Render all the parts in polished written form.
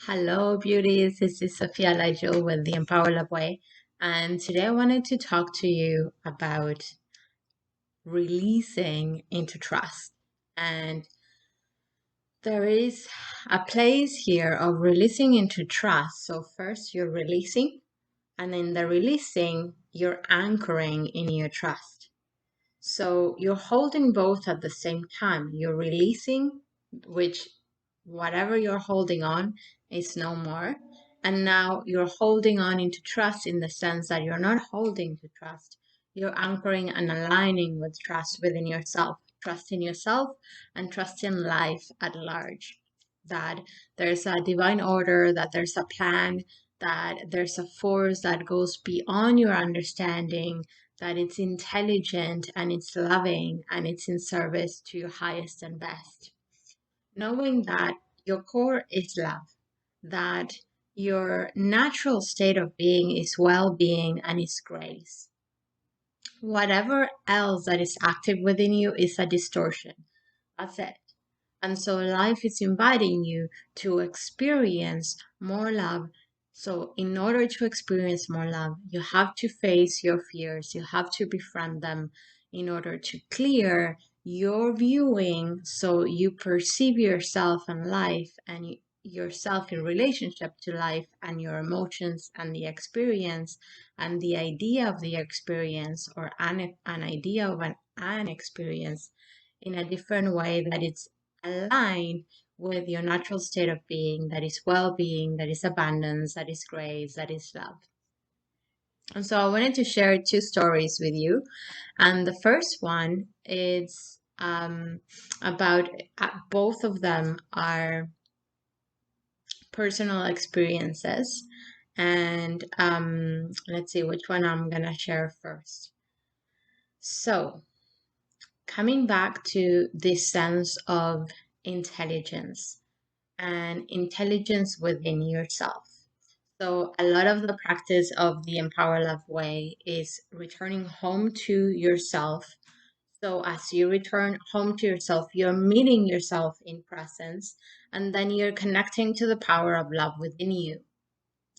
Hello, beauties. This is Sofia LightJewel with the Empower Love Way. And today I wanted to talk to you about releasing into trust. And there is a place here of releasing into trust. So, first you're releasing, and in the releasing, you're anchoring in your trust. So, you're holding both at the same time. You're releasing, which whatever you're holding on is no more. And now you're holding on into trust in the sense that you're not holding to trust. You're anchoring and aligning with trust within yourself, trust in yourself and trust in life at large. That there's a divine order, that there's a plan, that there's a force that goes beyond your understanding, that it's intelligent and it's loving and it's in service to your highest and best. Knowing that your core is love, that your natural state of being is well-being and is grace. Whatever else that is active within you is a distortion. That's it. And so life is inviting you to experience more love. So in order to experience more love, you have to face your fears. You have to befriend them in order to clear your viewing so you perceive yourself and life and yourself in relationship to life and your emotions and the experience and the idea of the experience or an idea of an experience in a different way that it's aligned with your natural state of being, that is well-being, that is abundance, that is grace, that is love. And so I wanted to share two stories with you. And the first one is about both of them are personal experiences. And let's see which one I'm going to share first. So, coming back to this sense of intelligence and intelligence within yourself. So, a lot of the practice of the Empower Love Way is returning home to yourself. So, as you return home to yourself, you're meeting yourself in presence, and then you're connecting to the power of love within you.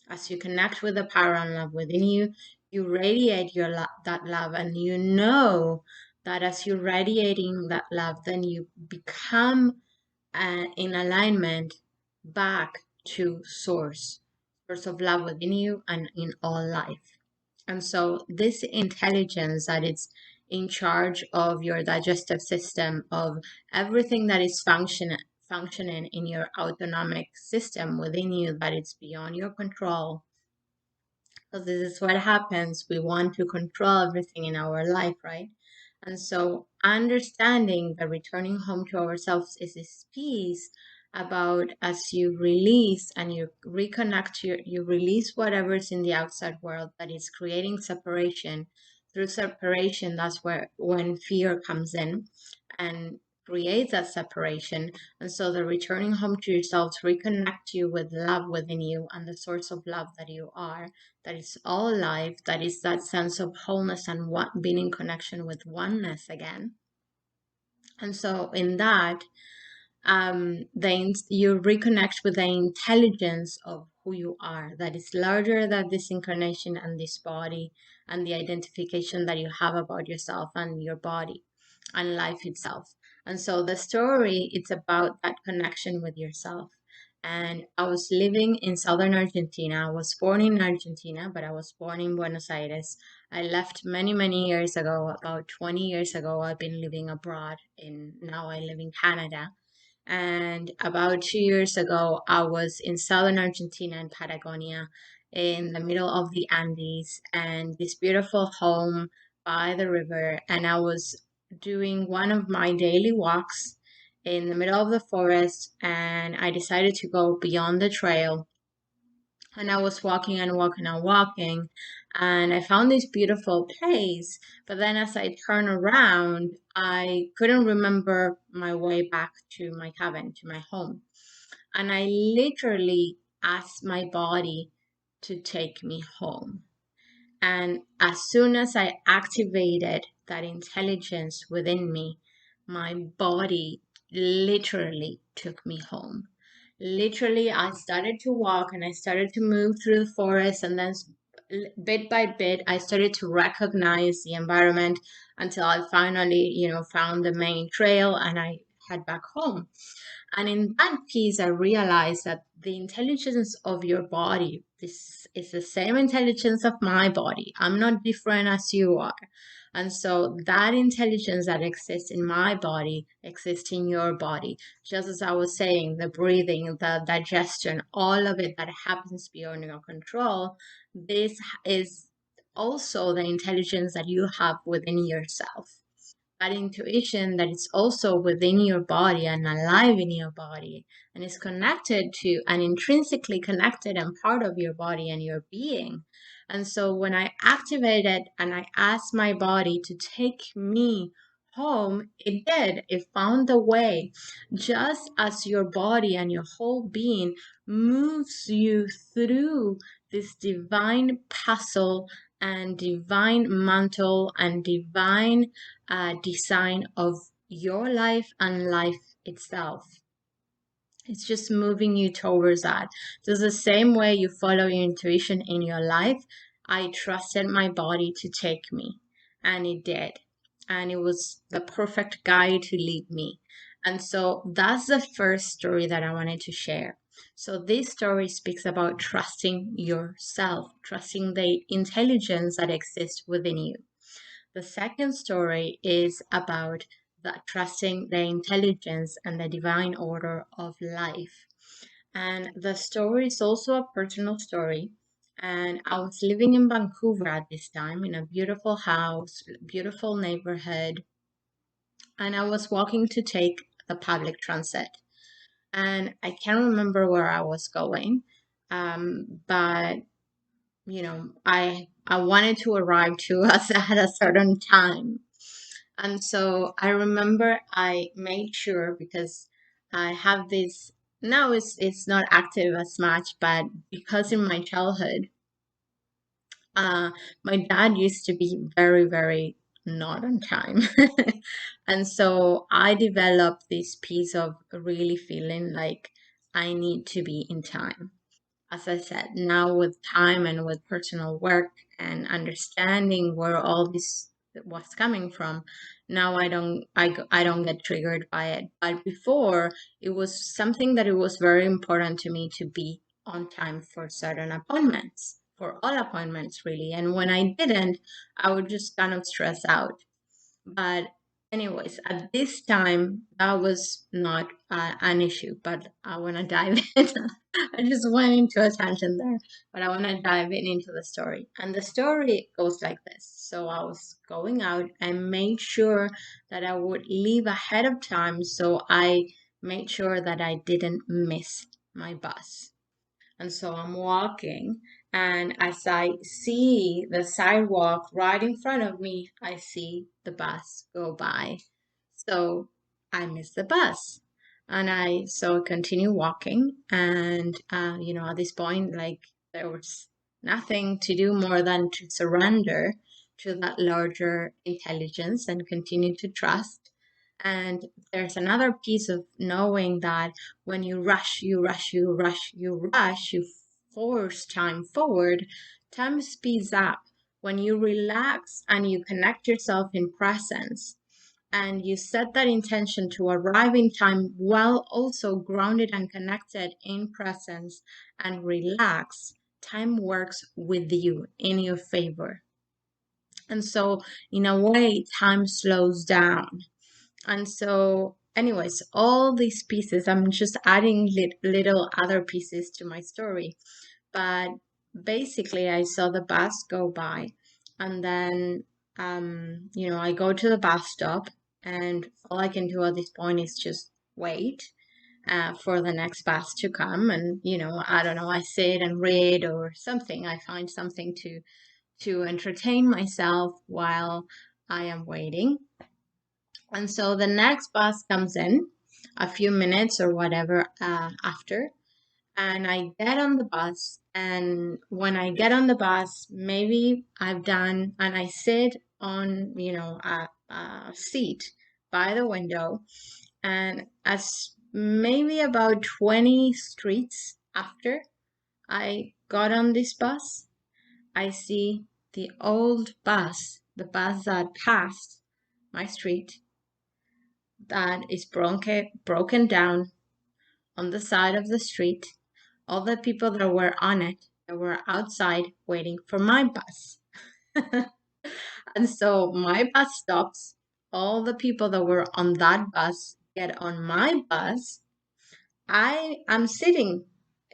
As you connect with the power and love within you, you radiate that love, and you know that as you're radiating that love, then you become in alignment back to source of love within you and in all life. And so this intelligence that it's in charge of your digestive system, of everything that is functioning in your autonomic system within you, that it's beyond your control. Because this is what happens. We want to control everything in our life, right? And so understanding that returning home to ourselves is this piece about as you release and you reconnect, you release whatever's in the outside world that is creating separation. Through separation, that's where when fear comes in and creates that separation. And so the returning home to yourself to reconnect you with love within you and the source of love that you are, that is all life, that is that sense of wholeness and being in connection with oneness again. And so in that, you reconnect with the intelligence of who you are, that is larger than this incarnation and this body and the identification that you have about yourself and your body and life itself. And so the story, it's about that connection with yourself. And I was living in southern Argentina. I was born in Argentina, but I was born in Buenos Aires. I left many, many years ago, about 20 years ago. I've been living abroad, now I live in Canada. And about 2 years ago, I was in southern Argentina in Patagonia, in the middle of the Andes, and this beautiful home by the river. And I was doing one of my daily walks in the middle of the forest, and I decided to go beyond the trail. And I was walking and walking and walking, and I found this beautiful place. But then as I turned around, I couldn't remember my way back to my cabin, to my home. And I literally asked my body to take me home. And as soon as I activated that intelligence within me, my body literally took me home. Literally, I started to walk and I started to move through the forest, and then bit by bit, I started to recognize the environment until I finally, found the main trail and I head back home. And in that piece, I realized that the intelligence of your body, this is the same intelligence of my body. I'm not different as you are. And so that intelligence that exists in my body exists in your body. Just as I was saying, the breathing, the digestion, all of it that happens beyond your control, this is also the intelligence that you have within yourself, that intuition that is also within your body and alive in your body and is connected to and intrinsically connected and part of your body and your being. And so when I activated and I asked my body to take me home, it did. It found the way. Just as your body and your whole being moves you through this divine puzzle and divine mantle and divine design of your life and life itself. It's just moving you towards that. So the same way you follow your intuition in your life, I trusted my body to take me, and it did. And it was the perfect guide to lead me. And so that's the first story that I wanted to share. So this story speaks about trusting yourself, trusting the intelligence that exists within you. The second story is about trusting the intelligence and the divine order of life. And the story is also a personal story. And I was living in Vancouver at this time in a beautiful house, beautiful neighborhood. And I was walking to take the public transit. And I can't remember where I was going. But I wanted to arrive to us at a certain time. And so I remember I made sure, because I have this now, it's not active as much, but because in my childhood, my dad used to be very, very not on time. And so I developed this piece of really feeling like I need to be in time. As I said, now with time and with personal work and understanding where all this was coming from, now I don't get triggered by it. But before, it was something that it was very important to me to be on time for certain appointments, for all appointments really. And when I didn't, I would just kind of stress out. But anyways, at this time, that was not an issue. But I want to dive in. I just went into a tangent there, but I want to dive in into the story. And the story goes like this. So I was going out and made sure that I would leave ahead of time. So I made sure that I didn't miss my bus. And so I'm walking, and as I see the sidewalk right in front of me, I see the bus go by. So I miss the bus. And I continue walking. And, at this point, like, there was nothing to do more than to surrender to that larger intelligence and continue to trust. And there's another piece of knowing that when you rush, you force time forward, time speeds up. When you relax and you connect yourself in presence, and you set that intention to arrive in time while also grounded and connected in presence and relax, time works with you in your favor. And so, in a way, time slows down. And so, anyways, all these pieces, I'm just adding little other pieces to my story. But basically, I saw the bus go by, and then, I go to the bus stop, and all I can do at this point is just wait for the next bus to come. And, I don't know, I sit and read or something. I find something to entertain myself while I am waiting. And so the next bus comes in a few minutes or whatever after, and I get on the bus. And when I get on the bus, maybe I've done, and I sit on, a seat by the window. And as maybe about 20 streets after I got on this bus, I see the old bus, the bus that passed my street, that is broken down on the side of the street. All the people that were on it, that were outside waiting for my bus. And so my bus stops. All the people that were on that bus get on my bus. I am sitting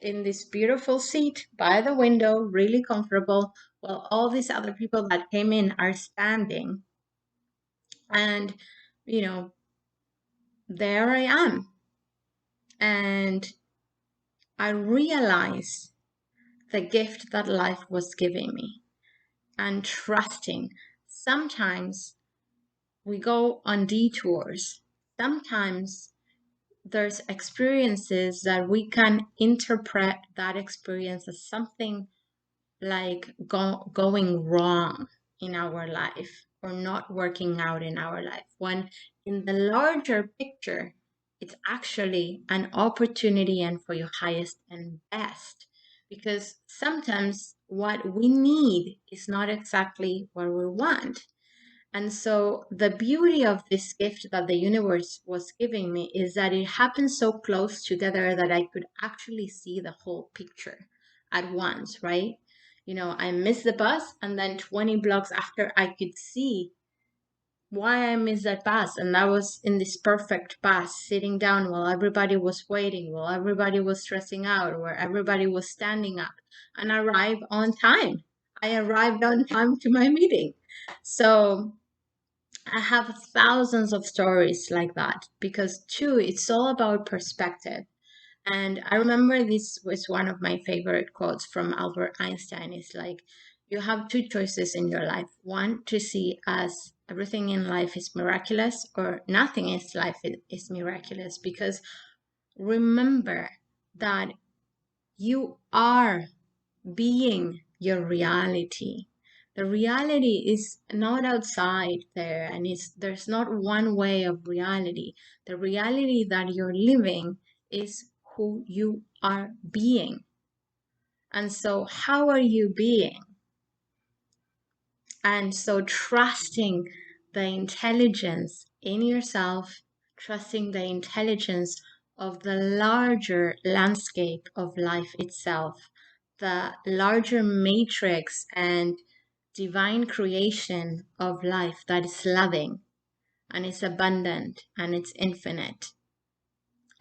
in this beautiful seat by the window, really comfortable, while all these other people that came in are standing. And, you know, there I am. And I realize the gift that life was giving me and trusting. Sometimes we go on detours. Sometimes there's experiences that we can interpret that experience as something like going wrong in our life or not working out in our life, when in the larger picture it's actually an opportunity and for your highest and best, because sometimes what we need is not exactly what we want. And so the beauty of this gift that the universe was giving me is that it happened so close together that I could actually see the whole picture at once, right? You know, I missed the bus, and then 20 blocks after I could see why I missed that bus. And I was in this perfect bus, sitting down while everybody was waiting, while everybody was stressing out, where everybody was standing up, and I arrived on time. I arrived on time to my meeting. So I have thousands of stories like that, because too, it's all about perspective. And I remember this was one of my favorite quotes from Albert Einstein. It's like, you have two choices in your life. One, to see as everything in life is miraculous, or nothing in life is miraculous. Because remember that you are being your reality. The reality is not outside there, and there's not one way of reality. The reality that you're living is who you are being. And so, how are you being? And so, trusting the intelligence in yourself, trusting the intelligence of the larger landscape of life itself, the larger matrix and divine creation of life that is loving and is abundant and it's infinite.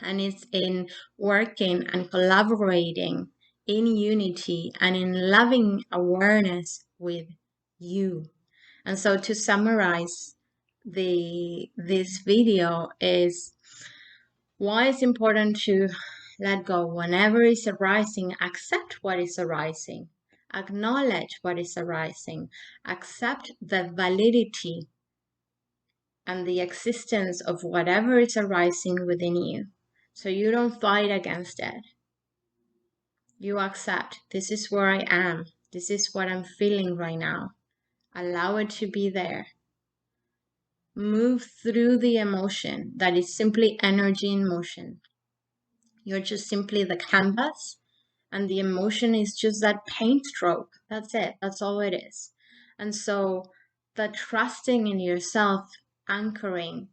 And it's in working and collaborating in unity and in loving awareness with you. And so to summarize this video is why it's important to let go whenever it's arising. Accept what is arising, acknowledge what is arising, accept the validity and the existence of whatever is arising within you. So you don't fight against it. You accept, this is where I am. This is what I'm feeling right now. Allow it to be there. Move through the emotion that is simply energy in motion. You're just simply the canvas, and the emotion is just that paint stroke. That's it. That's all it is. And so the trusting in yourself, anchoring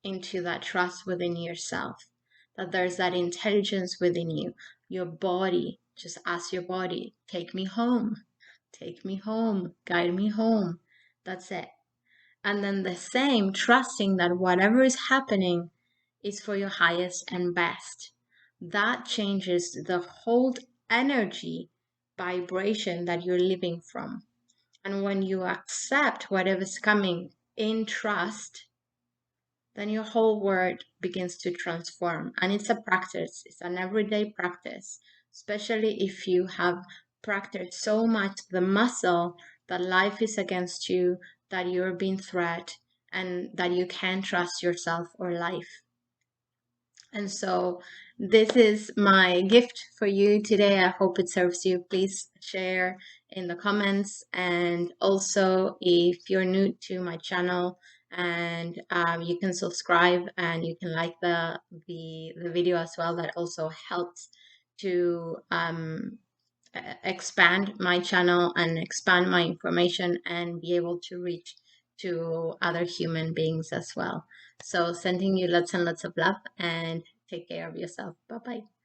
into that trust within yourself, that there's that intelligence within you, your body, just ask your body, take me home, guide me home. That's it. And then the same, trusting that whatever is happening is for your highest and best. That changes the whole energy vibration that you're living from. And when you accept whatever's coming in trust, then your whole world begins to transform. And it's a practice, it's an everyday practice, especially if you have practiced so much the muscle that life is against you, that you're being threatened, and that you can't trust yourself or life. And so this is my gift for you today. I hope it serves you. Please share in the comments. And also, if you're new to my channel, and you can subscribe and you can like the video as well. That also helps to expand my channel and expand my information and be able to reach to other human beings as well. So sending you lots and lots of love, and take care of yourself. Bye bye.